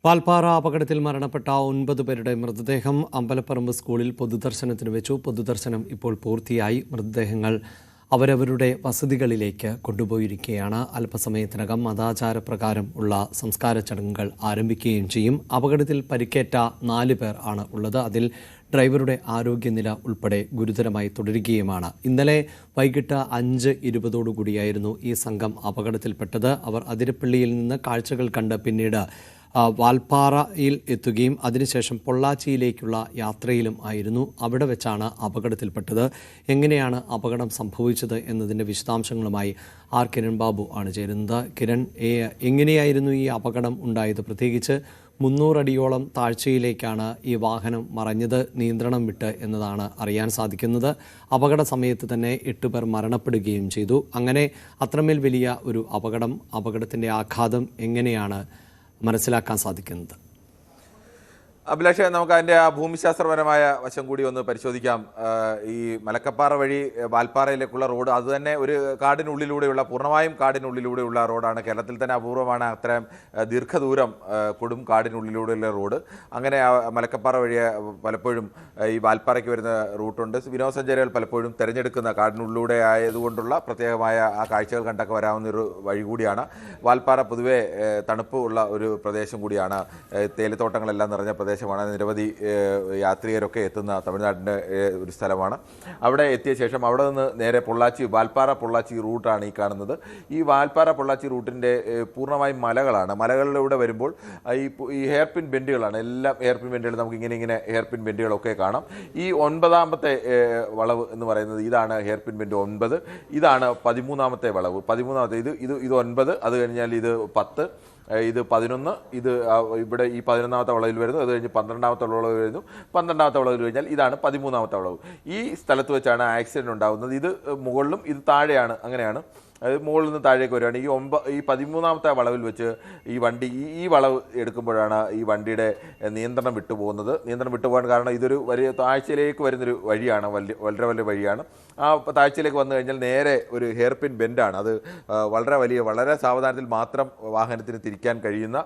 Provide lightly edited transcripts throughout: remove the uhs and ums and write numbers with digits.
വാൽപ്പാറ അപകടത്തിൽ മരണപ്പെട്ട 9 പേരുടെ മൃതദേഹം അമ്പലപ്പറമ്പ് സ്കൂളിൽ പൊതുദർശനത്തിന് വെച്ചു. പൊതുദർശനം ഇപ്പോൾ പൂർത്തിയായി. മൃതദേഹങ്ങൾ അവരവരുടെ വസതികളിലേക്ക് കൊണ്ടുപോയിരിക്കുകയാണ്. അല്പസമയത്തിനകം മതാചാരപ്രകാരം ഉള്ള സംസ്കാര ചടങ്ങുകൾ ആരംഭിക്കുകയും ചെയ്യും. അപകടത്തിൽ പരിക്കേറ്റ 4 പേർ ആണ് ഉള്ളത്. അതിൽ ഡ്രൈവറുടെ ആരോഗ്യനില ഉൾപ്പെടെ ഗുരുതരമായി തുടരുകയുമാണ്. ഇന്നലെ വൈകിട്ട് 5:20 ഈ സംഘം അപകടത്തിൽപ്പെട്ടത്. അവർ അതിരപ്പള്ളിയിൽ നിന്ന് കാഴ്ചകൾ കണ്ട് പിന്നീട് വാൽപ്പാറയിൽ എത്തുകയും അതിനുശേഷം പൊള്ളാച്ചിയിലേക്കുള്ള യാത്രയിലും ആയിരുന്നു. അവിടെ വെച്ചാണ് അപകടത്തിൽപ്പെട്ടത്. എങ്ങനെയാണ് അപകടം സംഭവിച്ചത് എന്നതിൻ്റെ വിശദാംശങ്ങളുമായി കിരൺ ബാബു ആണ് ചേരുന്നത്. കിരൺ, എങ്ങനെയായിരുന്നു ഈ അപകടം ഉണ്ടായത്? പ്രത്യേകിച്ച് 300 അടിയോളം താഴ്ചയിലേക്കാണ് ഈ വാഹനം മറഞ്ഞത്, നിയന്ത്രണം വിട്ട് എന്നതാണ് അറിയാൻ സാധിക്കുന്നത്. അപകട സമയത്ത് തന്നെ 8 പേർ മരണപ്പെടുകയും ചെയ്തു. അങ്ങനെ അത്രമേൽ വലിയ ഒരു അപകടത്തിൻ്റെ ആഘാതം എങ്ങനെയാണ് മനസ്സിലാക്കാൻ സാധിക്കുന്നത്? അഭിലാഷ്, നമുക്ക് അതിൻ്റെ ആ ഭൂമിശാസ്ത്രപരമായ വശം കൂടി ഒന്ന് പരിശോധിക്കാം. ഈ മലക്കപ്പാറ വഴി വാൽപ്പാറയിലേക്കുള്ള റോഡ് അതുതന്നെ ഒരു കാടിനുള്ളിലൂടെയുള്ള, പൂർണ്ണമായും കാടിനുള്ളിലൂടെയുള്ള റോഡാണ്. കേരളത്തിൽ തന്നെ അപൂർവമാണ് അത്രയും ദീർഘദൂരം കൊടും കാടിനുള്ളിലൂടെയുള്ള റോഡ്. അങ്ങനെ മലക്കപ്പാറ വഴി പലപ്പോഴും ഈ വാൽപ്പാറയ്ക്ക് വരുന്ന റൂട്ടുണ്ട്. വിനോദസഞ്ചാരികൾ പലപ്പോഴും തിരഞ്ഞെടുക്കുന്ന കാടിനുള്ളിലൂടെ ആയതുകൊണ്ടുള്ള പ്രത്യേകമായ ആ കാഴ്ചകൾ കണ്ടൊക്കെ വരാവുന്നൊരു വഴി കൂടിയാണ്. വാൽപ്പാറ പൊതുവെ തണുപ്പ് ഉള്ള ഒരു പ്രദേശം കൂടിയാണ്. തേയിലത്തോട്ടങ്ങളെല്ലാം നിറഞ്ഞ പ്രദേശമാണ്. നിരവധി യാത്രികരൊക്കെ എത്തുന്ന തമിഴ്നാടിൻ്റെ ഒരു സ്ഥലമാണ്. അവിടെ എത്തിയ ശേഷം അവിടെ നിന്ന് നേരെ വാൽപ്പാറ പൊള്ളാച്ചി റൂട്ടാണ് ഈ കാണുന്നത്. ഈ വാൽപ്പാറ പൊള്ളാച്ചി റൂട്ടിൻ്റെ പൂർണ്ണമായും മലകളാണ്. മലകളിലൂടെ വരുമ്പോൾ ഈ ഹെയർപിൻ ബെൻഡുകളാണ്. എല്ലാം ഹെയർപിൻ ബെൻഡുകൾ, നമുക്ക് ഇങ്ങനെ ഹെയർപിൻ ബെൻഡുകളൊക്കെ കാണാം. ഈ 9ാമത്തെ വളവ് എന്ന് പറയുന്നത് ഇതാണ് ഹെയർപിൻ ബെൻഡ് 9. ഇതാണ് 13ാമത്തെ വളവ്. 13ാമത്തെ ഇത് 9, അത് കഴിഞ്ഞാൽ ഇത് 10, ഇത് 11, ഇത് ഇവിടെ ഈ 11ാമത്തെ വളവിൽ വരുന്നു. അത് കഴിഞ്ഞ് 12ാമത്തെ വളവ് വരുന്നു. 12ാമത്തെ വളവിൽ കഴിഞ്ഞാൽ ഇതാണ് 13ാമത്തെ വളവ്. ഈ സ്ഥലത്ത് വെച്ചാണ് ആക്സിഡൻറ്റ് ഉണ്ടാകുന്നത്. ഇത് മുകളിലും ഇത് താഴെയാണ്. അങ്ങനെയാണ്. അത് മുകളിൽ നിന്ന് താഴേക്ക് വരികയാണ്. ഈ 13ാമത്തെ വളവിൽ വെച്ച് ഈ വണ്ടി ഈ വളവ് എടുക്കുമ്പോഴാണ് ഈ വണ്ടിയുടെ നിയന്ത്രണം വിട്ടുപോകുന്നത്. നിയന്ത്രണം വിട്ടുപോകാൻ കാരണം ഇതൊരു വലിയ താഴ്ചയിലേക്ക് വരുന്നൊരു വഴിയാണ്, വളരെ വലിയ വഴിയാണ്. ആ താഴ്ചയിലേക്ക് വന്നു കഴിഞ്ഞാൽ നേരെ ഒരു ഹെയർപിൻ ബെൻഡാണ്. അത് വളരെ സാവധാനത്തിൽ മാത്രം വാഹനത്തിന് തിരിക്കാൻ കഴിയുന്ന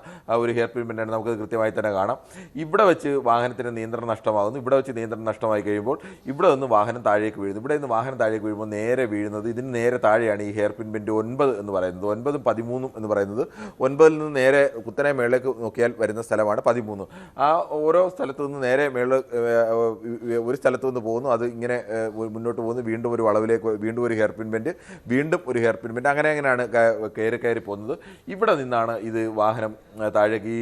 ഒരു ഹെയർപിൻ ബെൻഡാണ്. നമുക്കത് കൃത്യമായി തന്നെ കാണാം. ഇവിടെ വെച്ച് വാഹനത്തിന് നിയന്ത്രണം നഷ്ടമാകുന്നു. ഇവിടെ വെച്ച് നിയന്ത്രണം നഷ്ടമായി കഴിയുമ്പോൾ ഇവിടെ നിന്ന് വാഹനം താഴേക്ക് വീഴുന്നു. ഇവിടെ നിന്ന് വാഹനം താഴേക്ക് വീഴുമ്പോൾ നേരെ വീഴുന്നത് ഇതിന് നേരെ താഴെയാണ് ഈ ഹെയർപിൻ ബെൻഡ് 9 എന്ന് പറയുന്നത്. 9ഉം 13ഉം എന്ന് പറയുന്നത്. 9ൽ നിന്ന് നേരെ കുത്തനെ മേളിലേക്ക് നോക്കിയാൽ വരുന്ന സ്ഥലമാണ് 13. ആ ഓരോ സ്ഥലത്തു നിന്ന് നേരെ ഒരു സ്ഥലത്തു നിന്ന് പോകുന്നു. അത് ഇങ്ങനെ മുന്നോട്ട് പോകുന്നു. വീണ്ടും ഒരു വളവിലേക്ക്, വീണ്ടും ഒരു ഹെയർപിൻ ബെൻഡ്, വീണ്ടും ഒരു ഹെയർപിൻ ബെൻഡ്, അങ്ങനെയാണ് കയറി പോകുന്നത്. ഇവിടെ നിന്നാണ് ഇത് വാഹനം താഴേക്ക് ഈ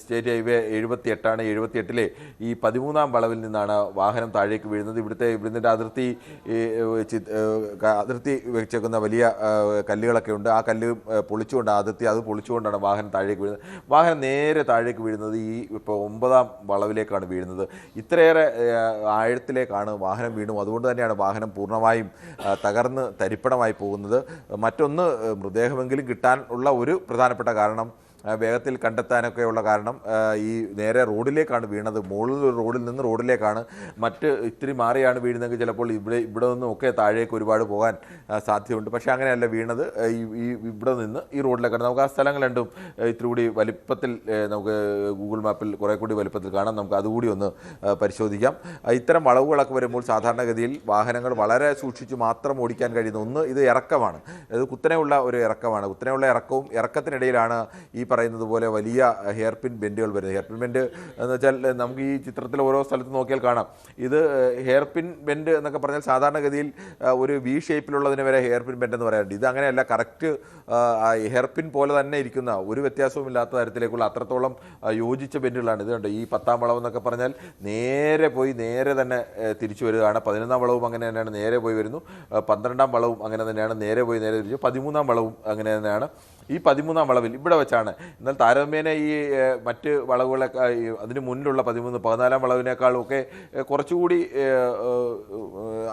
സ്റ്റേറ്റ് ഹൈവേ 78 78-ലെ ഈ 13ാം വളവിൽ നിന്നാണ് വാഹനം താഴേക്ക് വീഴുന്നത്. ഇവിടുത്തെ അതിർത്തി വെച്ചേക്കുന്ന വലിയ കല്ലുകളൊക്കെ ഉണ്ട്. ആ കല്ല് പൊളിച്ചുകൊണ്ട് അത് പൊളിച്ചുകൊണ്ടാണ് വാഹനം താഴേക്ക് വീഴുന്നത്. വാഹനം നേരെ താഴേക്ക് വീഴുന്നത് ഇപ്പോൾ 9ാം വളവിലേക്കാണ് വീഴുന്നത്. ഇത്രയേറെ ആഴത്തിലേക്കാണ് വാഹനം വീണു. അതുകൊണ്ട് തന്നെയാണ് വാഹനം പൂർണ്ണമായും തകർന്ന് തരിപ്പണമായി പോകുന്നത്. മറ്റൊന്ന്, മൃതദേഹമെങ്കിലും കിട്ടാൻ ഉള്ള ഒരു പ്രധാനപ്പെട്ട കാരണം, വേഗത്തിൽ കണ്ടെത്താനൊക്കെയുള്ള കാരണം, ഈ നേരെ റോഡിലേക്കാണ് വീണത്. മുകളിൽ റോഡിൽ നിന്ന് റോഡിലേക്കാണ്. ഇത്തിരി മാറിയാണ് വീഴുന്നതെങ്കിൽ ചിലപ്പോൾ ഇവിടെ നിന്നും ഒക്കെ താഴേക്ക് ഒരുപാട് പോകാൻ സാധ്യതയുണ്ട്. പക്ഷേ അങ്ങനെയല്ല വീണത്. ഇവിടെ നിന്ന് ഈ റോഡിലേക്കാണ്. നമുക്ക് ആ സ്ഥലങ്ങൾ രണ്ടും ഇത്തിരി കൂടി വലിപ്പത്തിൽ നമുക്ക് ഗൂഗിൾ മാപ്പിൽ കുറേ കൂടി വലിപ്പത്തിൽ കാണാം. നമുക്ക് അതുകൂടി ഒന്ന് പരിശോധിക്കാം. ഇത്തരം വളവുകളൊക്കെ വരുമ്പോൾ സാധാരണഗതിയിൽ വാഹനങ്ങൾ വളരെ സൂക്ഷിച്ച് മാത്രം ഓടിക്കാൻ കഴിയുന്ന ഒന്ന്, ഇത് ഇറക്കമാണ്. ഇത് കുത്തനെയുള്ള ഒരു ഇറക്കമാണ്. കുത്തനെയുള്ള ഇറക്കത്തിനിടയിലാണ് ഈ പറയുന്നത് പോലെ വലിയ ഹെയർപിൻ ബെൻഡുകൾ വരുന്നത്. ഹെയർപിൻ ബെൻഡ് എന്ന് വെച്ചാൽ നമുക്ക് ഈ ചിത്രത്തിൽ ഓരോ സ്ഥലത്ത് നോക്കിയാൽ കാണാം. ഇത് ഹെയർപിൻ ബെൻഡ് എന്നൊക്കെ പറഞ്ഞാൽ സാധാരണഗതിയിൽ ഒരു വി ഷേപ്പിലുള്ളതിന് വരെ ഹെയർപിൻ ബെൻഡ് എന്ന് പറയാറുണ്ട്. ഇത് അങ്ങനെയല്ല. കറക്റ്റ് ഹെയർപിൻ പോലെ തന്നെ ഇരിക്കുന്ന, ഒരു വ്യത്യാസവും ഇല്ലാത്ത തരത്തിലേക്കുള്ള അത്രത്തോളം യോജിച്ച ബെൻഡുകളാണ്. ഇത് കണ്ടോ, ഈ 10ാം വളവ് എന്നൊക്കെ പറഞ്ഞാൽ നേരെ പോയി നേരെ തന്നെ തിരിച്ചു വരികയാണ്. 11ാം വളവും അങ്ങനെ തന്നെയാണ്, നേരെ പോയി വരുന്നു. 12ാം വളവും അങ്ങനെ തന്നെയാണ്, നേരെ പോയി നേരെ തിരിച്ചു. 13ാം വളവും അങ്ങനെ തന്നെയാണ്. ഈ 13ാം വളവിൽ ഇവിടെ വെച്ചാണ്. എന്നാൽ താരതമ്യേന ഈ മറ്റ് വളവുകളൊക്കെ അതിന് മുന്നിലുള്ള 13, 14ാം വളവിനേക്കാളും ഒക്കെ കുറച്ചുകൂടി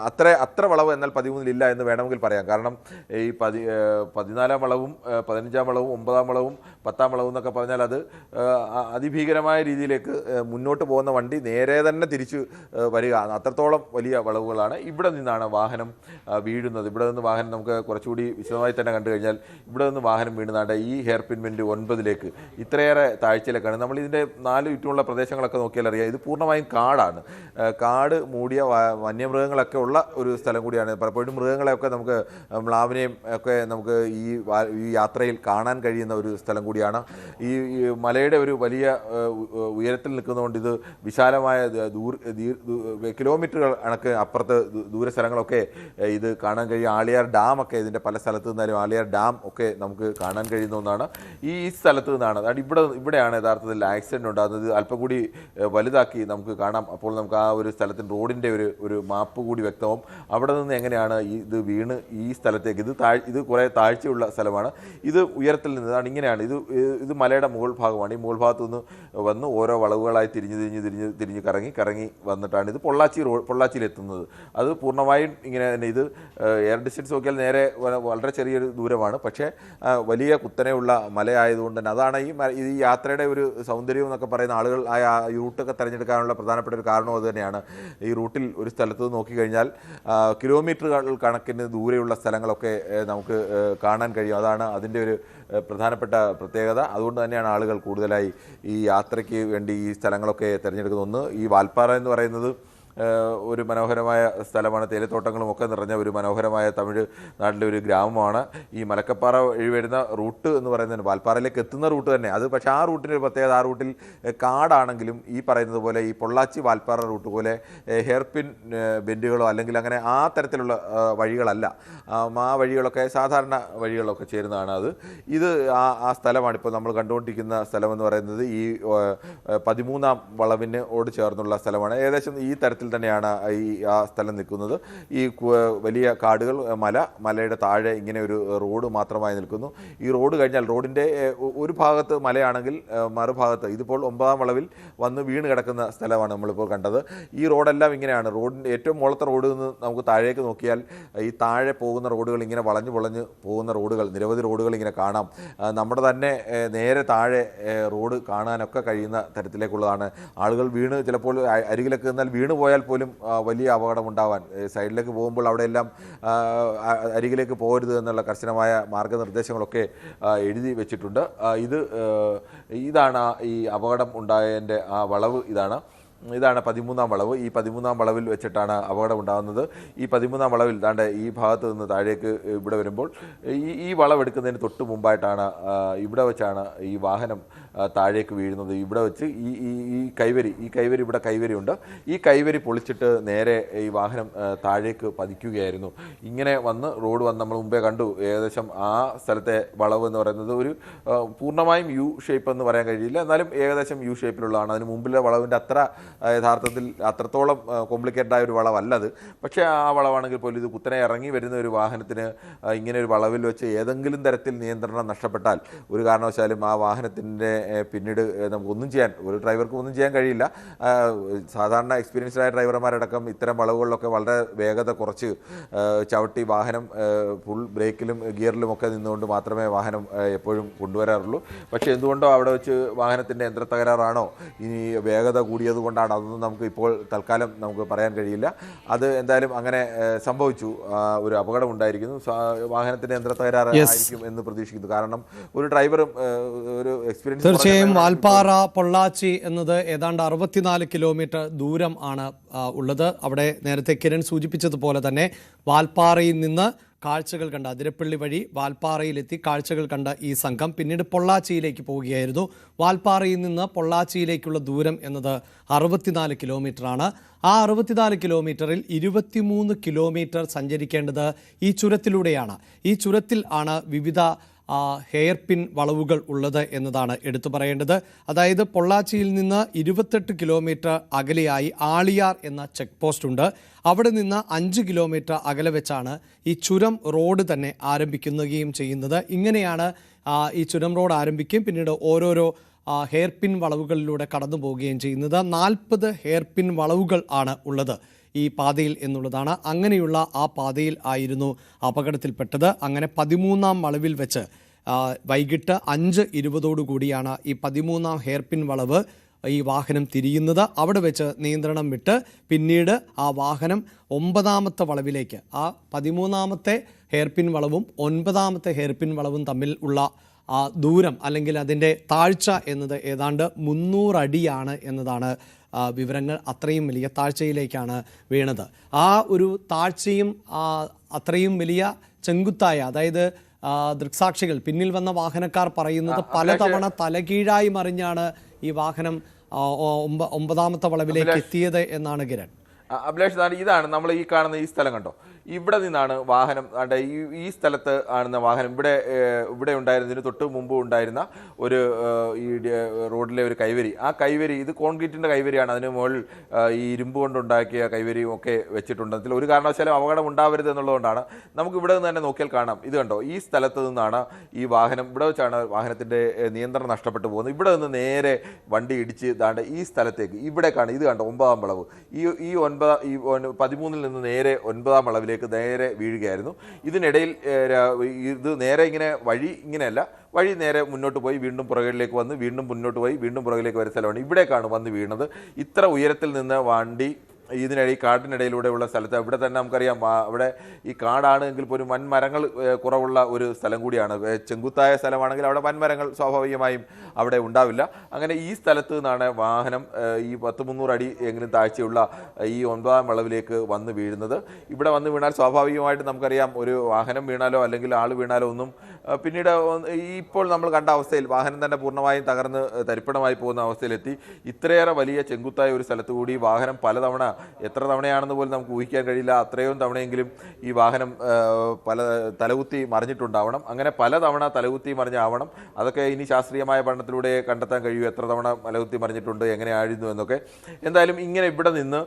അത്ര വളവ് എന്നാൽ 13-ലില്ല എന്ന് വേണമെങ്കിൽ പറയാം. കാരണം ഈ 14ാം വളവും 15ാം വളവും 9ാം വളവും 10ാം വളവും എന്നൊക്കെ പറഞ്ഞാൽ അത് അതിഭീകരമായ രീതിയിലേക്ക് മുന്നോട്ട് പോകുന്ന വണ്ടി നേരെ തന്നെ തിരിച്ചു വരിക. അത്രത്തോളം വലിയ വളവുകളാണ്. ഇവിടെ നിന്നാണ് വാഹനം വീഴുന്നത്. ഇവിടെ നിന്ന് വാഹനം നമുക്ക് കുറച്ചുകൂടി വിശദമായി തന്നെ കണ്ടു കഴിഞ്ഞാൽ ഇവിടെ നിന്ന് വാഹനം വീണുതാണ്ട് ഈ ഹെയർ പിൻ ബെൻഡ് 9 ഇത്രയേറെ താഴ്ചയിലേക്കാണ്. നമ്മൾ ഇതിൻ്റെ 4 ചുറ്റുമുള്ള പ്രദേശങ്ങളൊക്കെ നോക്കിയാൽ അറിയാം, ഇത് പൂർണ്ണമായും കാടാണ്. കാട് മൂടിയ വന്യമൃഗങ്ങളൊക്കെ ഉള്ള ഒരു സ്ഥലം കൂടിയാണ്. പലപ്പോഴും മൃഗങ്ങളെയൊക്കെ നമുക്ക് മ്ലാവിനെയും ഒക്കെ നമുക്ക് ഈ യാത്രയിൽ കാണാൻ കഴിയുന്ന ഒരു സ്ഥലം കൂടിയാണ്. ഈ മലയുടെ ഒരു വലിയ ഉയരത്തിൽ നിൽക്കുന്നതുകൊണ്ട് ഇത് വിശാലമായ കിലോമീറ്ററുകൾ കണക്ക് അപ്പുറത്ത് ദൂര സ്ഥലങ്ങളൊക്കെ ഇത് കാണാൻ കഴിയും. ആളിയാർ ഡാം ഒക്കെ ഇതിൻ്റെ പല സ്ഥലത്ത് നിന്നാലും ആളിയാർ ഡാം ഒക്കെ നമുക്ക് കാണാൻ കഴിയുന്ന ഒന്നാണ്. ഈ സ്ഥലത്ത് നിന്നാണ്, അതായത് ഇവിടെയാണ് യഥാർത്ഥത്തിൽ ആക്സിഡൻറ്റ് ഉണ്ടാകുന്നത്. അല്പം കൂടി വലുതാക്കി നമുക്ക് കാണാം. അപ്പോൾ നമുക്ക് ആ ഒരു സ്ഥലത്തിന് റോഡിൻ്റെ ഒരു മാപ്പ് കൂടി വ്യക്തമാവും. അവിടെ നിന്ന് എങ്ങനെയാണ് ഇത് വീണ് ഈ സ്ഥലത്തേക്ക്, ഇത് കുറേ താഴ്ചയുള്ള സ്ഥലമാണ്. ഇത് ഉയരത്തിൽ നിന്നതാണ്. ഇങ്ങനെയാണ് ഇത് മലയുടെ മുകൾ ഭാഗമാണ്. ഈ മുകൾ ഭാഗത്തു നിന്ന് വന്ന് ഓരോ വളവുകളായി തിരിഞ്ഞ് കറങ്ങി വന്നിട്ടാണ് ഇത് പൊള്ളാച്ചിയിലെത്തുന്നത്. അത് പൂർണ്ണമായും ഇങ്ങനെ തന്നെ. ഇത് എയർ ഡിസ്റ്റൻസ് നോക്കിയാൽ നേരെ വളരെ ചെറിയൊരു ദൂരമാണ്, പക്ഷേ വലിയ കുത്തനെയുള്ള മലയായതുകൊണ്ട് തന്നെ അതാണ് ഈ യാത്രയുടെ ഒരു സൗന്ദര്യം എന്നൊക്കെ പറയുന്ന ആളുകൾ ഈ റൂട്ടൊക്കെ തിരഞ്ഞെടുക്കാനുള്ള പ്രധാനപ്പെട്ട ഒരു കാരണം അത് തന്നെയാണ്. ഈ റൂട്ടിൽ ഒരു സ്ഥലത്ത് നോക്കിക്കഴിഞ്ഞാൽ കിലോമീറ്ററുകൾ കണക്കിന് ദൂരെയുള്ള സ്ഥലങ്ങളൊക്കെ നമുക്ക് കാണാൻ കഴിയും. അതാണ് അതിൻ്റെ ഒരു പ്രധാനപ്പെട്ട പ്രത്യേകത. അതുകൊണ്ട് തന്നെയാണ് ആളുകൾ കൂടുതലായി ഈ യാത്രയ്ക്ക് വേണ്ടി ഈ സ്ഥലങ്ങളൊക്കെ തിരഞ്ഞെടുക്കുന്നത്. ഒന്ന്, ഈ വാൽപ്പാറ എന്ന് പറയുന്നത് ഒരു മനോഹരമായ സ്ഥലമാണ്. തേയിലത്തോട്ടങ്ങളും ഒക്കെ നിറഞ്ഞ ഒരു മനോഹരമായ തമിഴ് നാട്ടിലെ ഒരു ഗ്രാമമാണ്. ഈ മലക്കപ്പാറ വഴി വരുന്ന റൂട്ട് എന്ന് പറയുന്നത് വാൽപ്പാറയിലേക്ക് എത്തുന്ന റൂട്ട് തന്നെ. അത് പക്ഷേ ആ റൂട്ടിൻ്റെ ഒരു പ്രത്യേകത, ആ റൂട്ടിൽ കാടാണെങ്കിലും ഈ പറയുന്നത് പോലെ ഈ പൊള്ളാച്ചി വാൽപ്പാറ റൂട്ട് പോലെ ഹെയർ പിൻ ബെൻഡുകളോ അല്ലെങ്കിൽ അങ്ങനെ ആ തരത്തിലുള്ള വഴികളല്ല. ആ വഴികളൊക്കെ സാധാരണ വഴികളൊക്കെ ചേരുന്നതാണ്. ഇത് ആ സ്ഥലമാണ് ഇപ്പോൾ നമ്മൾ കണ്ടുകൊണ്ടിരിക്കുന്ന സ്ഥലമെന്ന് പറയുന്നത്. ഈ 13ാം വളവിനോട് ചേർന്നുള്ള സ്ഥലമാണ്. ഏകദേശം ഈ തരത്തിൽ തന്നെയാണ് ആ സ്ഥലം നിൽക്കുന്നത്. ഈ വലിയ കാടുകൾ, മലയുടെ താഴെ ഇങ്ങനെ ഒരു റോഡ് മാത്രമായി നിൽക്കുന്നു. ഈ റോഡ് കഴിഞ്ഞാൽ റോഡിൻ്റെ ഒരു ഭാഗത്ത് മലയാണെങ്കിൽ മറുഭാഗത്ത് ഇതിപ്പോൾ 9ാം വളവിൽ വന്ന് വീണ് കിടക്കുന്ന സ്ഥലമാണ് നമ്മളിപ്പോൾ കണ്ടത്. ഈ റോഡെല്ലാം ഇങ്ങനെയാണ്. റോഡിൻ്റെ ഏറ്റവും മുകളത്തെ റോഡിൽ നിന്ന് നമുക്ക് താഴേക്ക് നോക്കിയാൽ ഈ താഴെ പോകുന്ന റോഡുകൾ ഇങ്ങനെ വളഞ്ഞ് പോകുന്ന റോഡുകൾ, നിരവധി റോഡുകൾ ഇങ്ങനെ കാണാം. നമ്മുടെ തന്നെ നേരെ താഴെ റോഡ് കാണാനൊക്കെ കഴിയുന്ന തരത്തിലേക്കുള്ളതാണ്. ആളുകൾ വീണ് ചിലപ്പോൾ അരികിലൊക്കെ നിന്നാൽ വീണ് പോയാൽ പോലും വലിയ അപകടമുണ്ടാവാൻ, സൈഡിലേക്ക് പോകുമ്പോൾ അവിടെയെല്ലാം അരികിലേക്ക് പോകരുത് എന്നുള്ള കർശനമായ മാർഗനിർദ്ദേശങ്ങളൊക്കെ എഴുതി വെച്ചിട്ടുണ്ട്. ഇതാണ് ഈ അപകടം ഉണ്ടായതിൻ്റെ ആ വളവ്. ഇതാണ് 13ാം വളവ്. ഈ 13ാം വളവിൽ വെച്ചിട്ടാണ് അപകടം ഉണ്ടാകുന്നത്. ഈ 13ാം വളവിൽ ഈ ഭാഗത്ത് നിന്ന് താഴേക്ക് ഇവിടെ വരുമ്പോൾ ഈ വളവെടുക്കുന്നതിന് തൊട്ട് മുമ്പായിട്ടാണ് ഇവിടെ വെച്ചാണ് ഈ വാഹനം താഴേക്ക് വീഴുന്നത്. ഇവിടെ വെച്ച് ഈ കൈവരി ഇവിടെ കൈവരിയുണ്ട്. ഈ കൈവരി പൊളിച്ചിട്ട് നേരെ ഈ വാഹനം താഴേക്ക് പതിക്കുകയായിരുന്നു. ഇങ്ങനെ റോഡ് നമ്മൾ മുമ്പേ കണ്ടു. ഏകദേശം ആ സ്ഥലത്തെ വളവ് എന്ന് പറയുന്നത് ഒരു പൂർണ്ണമായും യു ഷേപ്പ് എന്ന് പറയാൻ കഴിയില്ല, എന്നാലും ഏകദേശം യു ഷേപ്പിലുള്ളതാണ്. അതിന് മുമ്പിലെ വളവിൻ്റെ യഥാർത്ഥത്തിൽ അത്രത്തോളം കോംപ്ലിക്കേറ്റഡ് ആയ ഒരു വളവല്ലത്. പക്ഷേ ആ വളവാണെങ്കിൽ പോലും ഇത് കുത്തനെ ഇറങ്ങി വരുന്ന ഒരു വാഹനത്തിന് ഇങ്ങനെ ഒരു വളവിൽ വെച്ച് ഏതെങ്കിലും തരത്തിൽ നിയന്ത്രണം നഷ്ടപ്പെട്ടാൽ ഒരു കാരണവശാലും ആ വാഹനത്തിൻ്റെ പിന്നീട് നമുക്കൊന്നും ചെയ്യാൻ, ഒരു ഡ്രൈവർക്ക് ഒന്നും ചെയ്യാൻ കഴിയില്ല. സാധാരണ എക്സ്പീരിയൻസ്ഡ് ആയ ഡ്രൈവർമാരടക്കം ഇത്തരം വളവുകളിലൊക്കെ വളരെ വേഗത കുറച്ച് ചവിട്ടി വാഹനം ഫുൾ ബ്രേക്കിലും ഗിയറിലും ഒക്കെ നിന്നുകൊണ്ട് മാത്രമേ വാഹനം എപ്പോഴും കൊണ്ടുവരാറുള്ളൂ. പക്ഷേ എന്തുകൊണ്ടോ അവിടെ വെച്ച് വാഹനത്തിൻ്റെ യന്ത്ര തകരാറാണോ ഇനി വേഗത കൂടിയത് കൊണ്ടാണ്, അതൊന്നും നമുക്ക് ഇപ്പോൾ തൽക്കാലം നമുക്ക് പറയാൻ കഴിയില്ല. അത് എന്തായാലും അങ്ങനെ സംഭവിച്ചു. ഒരു അപകടം ഉണ്ടായിരിക്കുന്നു. വാഹനത്തിൻ്റെ യന്ത്ര തകരാറ് ആയിരിക്കും എന്ന് പ്രതീക്ഷിക്കുന്നു. കാരണം ഒരു ഡ്രൈവറും ഒരു എക്സ്പീരിയൻസ്. തീർച്ചയായും വാൽപ്പാറ പൊള്ളാച്ചി എന്നത് ഏതാണ്ട് 64 കിലോമീറ്റർ ദൂരം ആണ് ഉള്ളത്. അവിടെ നേരത്തെ കിരൺ സൂചിപ്പിച്ചതുപോലെ തന്നെ വാൽപ്പാറയിൽ നിന്ന് കാഴ്ചകൾ കണ്ട, അതിരപ്പള്ളി വഴി വാൽപ്പാറയിലെത്തി കാഴ്ചകൾ കണ്ട ഈ സംഘം പിന്നീട് പൊള്ളാച്ചിയിലേക്ക് പോവുകയായിരുന്നു. വാൽപ്പാറയിൽ നിന്ന് പൊള്ളാച്ചിയിലേക്കുള്ള ദൂരം എന്നത് 64 കിലോമീറ്ററാണ്. ആ 64 കിലോമീറ്ററിൽ 23 കിലോമീറ്റർ സഞ്ചരിക്കേണ്ടത് ഈ ചുരത്തിലൂടെയാണ്. ഈ ചുരത്തിൽ ആണ് വിവിധ ഹെയർ പിൻ വളവുകൾ ഉള്ളത് എന്നതാണ് എടുത്തു പറയേണ്ടത്. അതായത് പൊള്ളാച്ചിയിൽ നിന്ന് 28 കിലോമീറ്റർ അകലെയായി ആളിയാർ എന്ന ചെക്ക് പോസ്റ്റ് ഉണ്ട്. അവിടെ നിന്ന് 5 കിലോമീറ്റർ അകലെ വെച്ചാണ് ഈ ചുരം റോഡ് തന്നെ ആരംഭിക്കുകയും ചെയ്യുന്നത്. ഇങ്ങനെയാണ് ഈ ചുരം റോഡ് ആരംഭിക്കുകയും പിന്നീട് ഓരോരോ ഹെയർ പിൻ വളവുകളിലൂടെ കടന്നു പോവുകയും ചെയ്യുന്നത്. 40 ഹെയർ പിൻ വളവുകൾ ആണ് ഉള്ളത് ഈ പാതയിൽ എന്നുള്ളതാണ്. അങ്ങനെയുള്ള ആ പാതയിൽ ആയിരുന്നു അപകടത്തിൽപ്പെട്ടത്. അങ്ങനെ 13ാം വളവിൽ വെച്ച് വൈകിട്ട് 5:20 ഈ 13ാം ഹെയർ പിൻ വളവ് ഈ വാഹനം തിരിയുന്നത്. അവിടെ വെച്ച് നിയന്ത്രണം വിട്ട് പിന്നീട് ആ വാഹനം 9ാമത്തെ വളവിലേക്ക്, ആ 13ാമത്തെ ഹെയർ പിൻ വളവും 9ാമത്തെ ഹെയർ പിൻ വളവും തമ്മിൽ ഉള്ള ദൂരം അല്ലെങ്കിൽ അതിൻ്റെ താഴ്ച എന്നത് ഏതാണ്ട് 300 അടിയാണ് എന്നതാണ് വിവരങ്ങൾ. അത്രയും വലിയ താഴ്ചയിലേക്കാണ് വീണത്. ആ ഒരു താഴ്ചയും അത്രയും വലിയ ചെങ്കുത്തായ, അതായത് ദൃക്സാക്ഷികൾ, പിന്നിൽ വന്ന വാഹനക്കാർ പറയുന്നത് പലതവണ തലകീഴായി മറിഞ്ഞാണ് ഈ വാഹനം 9ാമത്തെ വളവിലേക്ക് എത്തിയത് എന്നാണ് കിരൺ. അഭിലാഷ്, ഇതാണ് നമ്മൾ ഈ കാണുന്ന ഈ സ്ഥലം കണ്ടോ, ഇവിടെ നിന്നാണ് വാഹനം ഈ സ്ഥലത്ത് ആണെന്ന വാഹനം ഇവിടെ ഉണ്ടായിരുന്നതിന് തൊട്ട് മുമ്പ് ഉണ്ടായിരുന്ന ഒരു ഈ റോഡിലെ ഒരു കൈവരി, ആ കൈവരി ഇത് കോൺക്രീറ്റിൻ്റെ കൈവരിയാണ്. അതിന് മുകളിൽ ഈ ഇരുമ്പ് കൊണ്ടുണ്ടാക്കിയ കൈവരിയും ഒക്കെ വെച്ചിട്ടുണ്ട്. അതിൽ ഒരു കാരണവശാലും അപകടം ഉണ്ടാവരുത് എന്നുള്ളതുകൊണ്ടാണ്. നമുക്ക് ഇവിടെ നിന്ന് തന്നെ നോക്കിയാൽ കാണാം. ഇത് കണ്ടോ, ഈ സ്ഥലത്ത് നിന്നാണ് ഈ വാഹനം, ഇവിടെ വെച്ചാണ് വാഹനത്തിൻ്റെ നിയന്ത്രണം നഷ്ടപ്പെട്ടു പോകുന്നത്. ഇവിടെ നിന്ന് നേരെ വണ്ടി ഇടിച്ച് ദാണ്ട് ഈ സ്ഥലത്തേക്ക് ഇവിടേക്കാണ്. ഇത് കണ്ടോ, 9ാം വളവ്. ഈ 13ൽ നിന്ന് നേരെ 9ാം വളവിലേക്ക് നേരെ വീഴുകയായിരുന്നു. ഇതിനിടയിൽ ഇത് നേരെ ഇങ്ങനെ വഴി ഇങ്ങനെയല്ല, വഴി നേരെ മുന്നോട്ട് പോയി വീണ്ടും പുറകിലേക്ക് വന്ന് വീണ്ടും മുന്നോട്ട് പോയി വീണ്ടും പുറകിലേക്ക് വരുന്ന സ്ഥലമാണ്. ഇവിടേക്കാണ് വന്ന് വീണത്. ഇത്ര ഉയരത്തിൽ നിന്ന് വണ്ടി ഇതിനിടയിൽ കാട്ടിനിടയിലൂടെയുള്ള സ്ഥലത്ത്, ഇവിടെ തന്നെ നമുക്കറിയാം അവിടെ ഈ കാടാണ് എങ്കിൽ പോലും വൻമരങ്ങൾ കുറവുള്ള ഒരു സ്ഥലം കൂടിയാണ്. ചെങ്കുത്തായ സ്ഥലമാണെങ്കിൽ അവിടെ വൻമരങ്ങൾ സ്വാഭാവികമായും അവിടെ ഉണ്ടാവില്ല. അങ്ങനെ ഈ സ്ഥലത്ത് നിന്നാണ് വാഹനം ഈ 100-300 അടി എങ്കിലും താഴ്ചയുള്ള ഈ 9ാം വളവിലേക്ക് വന്ന് വീഴുന്നത്. ഇവിടെ വന്ന് വീണാൽ സ്വാഭാവികമായിട്ട് നമുക്കറിയാം, ഒരു വാഹനം വീണാലോ അല്ലെങ്കിൽ ആൾ വീണാലോ ഒന്നും പിന്നീട് ഇപ്പോൾ നമ്മൾ കണ്ട അവസ്ഥയിൽ വാഹനം തന്നെ പൂർണ്ണമായും തകർന്ന് തരിപ്പണമായി പോകുന്ന അവസ്ഥയിലെത്തി. ഇത്രയേറെ വലിയ ചെങ്കുത്തായ ഒരു സ്ഥലത്ത് കൂടി വാഹനം പലതവണ, എത്ര തവണയാണെന്ന് പോലും നമുക്ക് ഊഹിക്കാൻ കഴിയില്ല, അത്രയും തവണയെങ്കിലും ഈ വാഹനം പല തലകുത്തി മറിഞ്ഞിട്ടുണ്ടാവണം. അങ്ങനെ പലതവണ തലകുത്തി മറിഞ്ഞാവണം. അതൊക്കെ ഇനി ശാസ്ത്രീയമായ പഠനത്തിലൂടെ കണ്ടെത്താൻ കഴിയും, എത്ര തവണ തലകുത്തി മറിഞ്ഞിട്ടുണ്ട്, എങ്ങനെയായിരുന്നു എന്നൊക്കെ. എന്തായാലും ഇങ്ങനെ ഇവിടെ നിന്ന്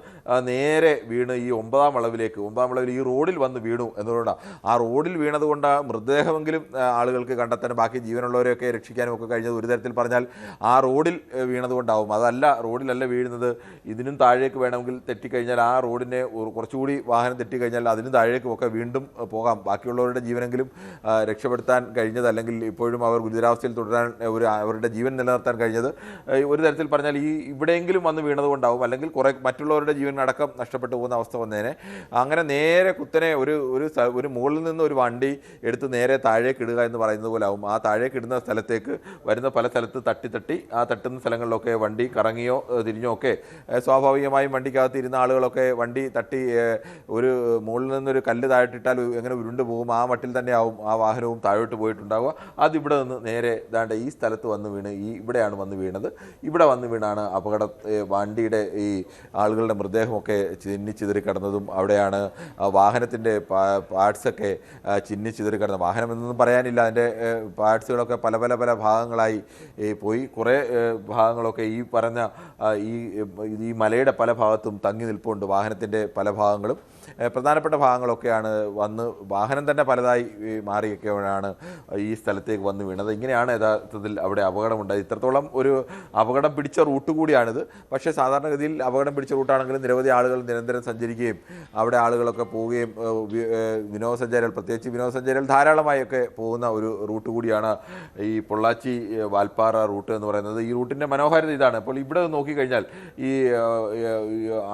നേരെ വീണ് ഈ 9ാം വളവിലേക്ക്, 9ാം വളവിൽ ഈ റോഡിൽ വന്ന് വീണു എന്നുകൊണ്ടാണ്. ആ റോഡിൽ വീണതുകൊണ്ട് മൃതദേഹമെങ്കിലും ആളുകൾക്ക് കണ്ടെത്താനും ബാക്കി ജീവനുള്ളവരെയൊക്കെ രക്ഷിക്കാനും ഒക്കെ കഴിഞ്ഞത് ഒരു തരത്തിൽ പറഞ്ഞാൽ ആ റോഡിൽ വീണതുകൊണ്ടാവും. അതല്ല, റോഡിലല്ല വീഴുന്നത്, ഇതിനും താഴേക്ക് വേണമെങ്കിൽ തെറ്റിക്കഴിഞ്ഞാൽ ആ റോഡിനെ കുറച്ചുകൂടി വാഹനം തെറ്റിക്കഴിഞ്ഞാൽ അതിനും താഴേക്കും ഒക്കെ വീണ്ടും പോകാം. ബാക്കിയുള്ളവരുടെ ജീവനെങ്കിലും രക്ഷപ്പെടുത്താൻ കഴിഞ്ഞത്, അല്ലെങ്കിൽ ഇപ്പോഴും അവർ ഗുരുതരാവസ്ഥയിൽ തുടരാൻ അവരുടെ ജീവൻ നിലനിർത്താൻ കഴിഞ്ഞത് ഒരു തരത്തിൽ പറഞ്ഞാൽ ഈ ഇവിടെയെങ്കിലും വന്ന് വീണതുകൊണ്ടാവും. അല്ലെങ്കിൽ കുറേ മറ്റുള്ളവരുടെ ജീവൻ അടക്കം നഷ്ടപ്പെട്ടു പോകുന്ന അവസ്ഥ വന്നേനെ. അങ്ങനെ നേരെ കുത്തനെ ഒരു മുകളിൽ നിന്ന് ഒരു വണ്ടി എടുത്ത് നേരെ താഴേക്ക് ഇടുക എന്ന് പറയുന്നത് പോലെ ആവും. ആ താഴേക്ക് ഇടുന്ന സ്ഥലത്തേക്ക് വരുന്ന പല സ്ഥലത്ത് തട്ടി ആ തട്ടുന്ന സ്ഥലങ്ങളിലൊക്കെ വണ്ടി കറങ്ങിയോ തിരിഞ്ഞോ ഒക്കെ സ്വാഭാവികമായും വണ്ടിക്കകത്ത് ഇരുന്ന ആളുകളൊക്കെ വണ്ടി തട്ടി ഒരു മുകളിൽ നിന്നൊരു കല്ല് താഴോട്ടിട്ടാൽ എങ്ങനെ ഉരുണ്ടു പോകും, ആ മട്ടിൽ തന്നെ ആവും ആ വാഹനവും താഴോട്ട് പോയിട്ടുണ്ടാവുക. അതിവിടെ നിന്ന് നേരെ ദാണ്ട് ഈ സ്ഥലത്ത് വന്ന് വീണ് ഇവിടെയാണ് വന്ന് വീണത്. ഇവിടെ വന്ന് വീണാണ് അപകടം. വണ്ടിയുടെ ഈ ആളുകളുടെ മൃതദേഹമൊക്കെ ചിന്നിച്ചിതറി കിടന്നതും അവിടെയാണ്. വാഹനത്തിൻ്റെ പാർട്സൊക്കെ ചിന്നിച്ചിതറി കിടന്നത്. വാഹനം എന്നൊന്നും പറയാനില്ല, അതിൻ്റെ പാർട്സുകളൊക്കെ പല ഭാഗങ്ങളായി പോയി. കുറേ ഭാഗങ്ങളൊക്കെ ഈ പറഞ്ഞ ഈ മലയുടെ പല ഭാഗത്തും തങ്ങി നിൽപ്പുണ്ട്. വാഹനത്തിൻ്റെ പല ഭാഗങ്ങളും പ്രധാനപ്പെട്ട ഭാഗങ്ങളൊക്കെയാണ് വന്ന് വാഹനം തന്നെ പലതായി മാറിയൊക്കെയാണ് ഈ സ്ഥലത്തേക്ക് വന്ന് വീണത്. ഇങ്ങനെയാണ് യഥാർത്ഥത്തിൽ അവിടെ അപകടമുണ്ടായത്. ഇത്രത്തോളം ഒരു അപകടം പിടിച്ച റൂട്ട് കൂടിയാണിത്. പക്ഷേ സാധാരണഗതിയിൽ അപകടം പിടിച്ച റൂട്ടാണെങ്കിലും നിരവധി ആളുകൾ നിരന്തരം സഞ്ചരിക്കുകയും അവിടെ ആളുകളൊക്കെ പോവുകയും വിനോദസഞ്ചാരികൾ, പ്രത്യേകിച്ച് വിനോദസഞ്ചാരികൾ ധാരാളമായൊക്കെ പോകുന്ന ഒരു റൂട്ട് കൂടിയാണ് ഈ പൊള്ളാച്ചി വാൽപ്പാറ റൂട്ട് എന്ന് പറയുന്നത്. ഈ റൂട്ടിൻ്റെ മനോഹാരിത ഇതാണ്. അപ്പോൾ ഇവിടെ നോക്കിക്കഴിഞ്ഞാൽ ഈ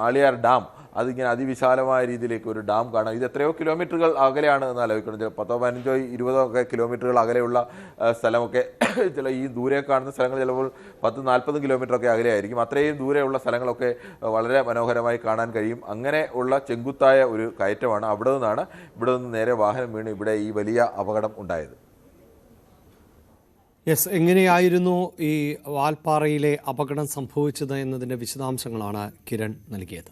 ആളിയാർ ഡാം, അതിങ്ങനെ അതിവിശാലമായ രീതിയിലേക്ക് ഒരു ഡാം കാണാം. ഇത് എത്രയോ കിലോമീറ്ററുകൾ അകലെയാണ് എന്ന് ആലോചിക്കണം. 10, 15, 20 ഒക്കെ കിലോമീറ്ററുകൾ അകലെയുള്ള സ്ഥലമൊക്കെ ചില ഈ ദൂരെ കാണുന്ന സ്ഥലങ്ങൾ ചിലപ്പോൾ 10, 40 കിലോമീറ്ററൊക്കെ അകലെയായിരിക്കും. അത്രയും ദൂരെയുള്ള സ്ഥലങ്ങളൊക്കെ വളരെ മനോഹരമായി കാണാൻ കഴിയും. അങ്ങനെ ഉള്ള ചെങ്കുത്തായ ഒരു കയറ്റമാണ്. ഇവിടെ നിന്ന് നേരെ വാഹനം വീണ് ഇവിടെ ഈ വലിയ അപകടം ഉണ്ടായത്. യെസ്, എങ്ങനെയായിരുന്നു ഈ വാൽപ്പാറയിലെ അപകടം സംഭവിച്ചത് എന്നതിൻ്റെ വിശദാംശങ്ങളാണ് കിരൺ നൽകിയത്.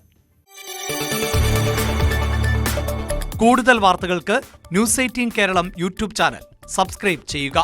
കൂടുതൽ വാർത്തകൾക്ക് news 18 Keralam YouTube channel subscribe ചെയ്യുക.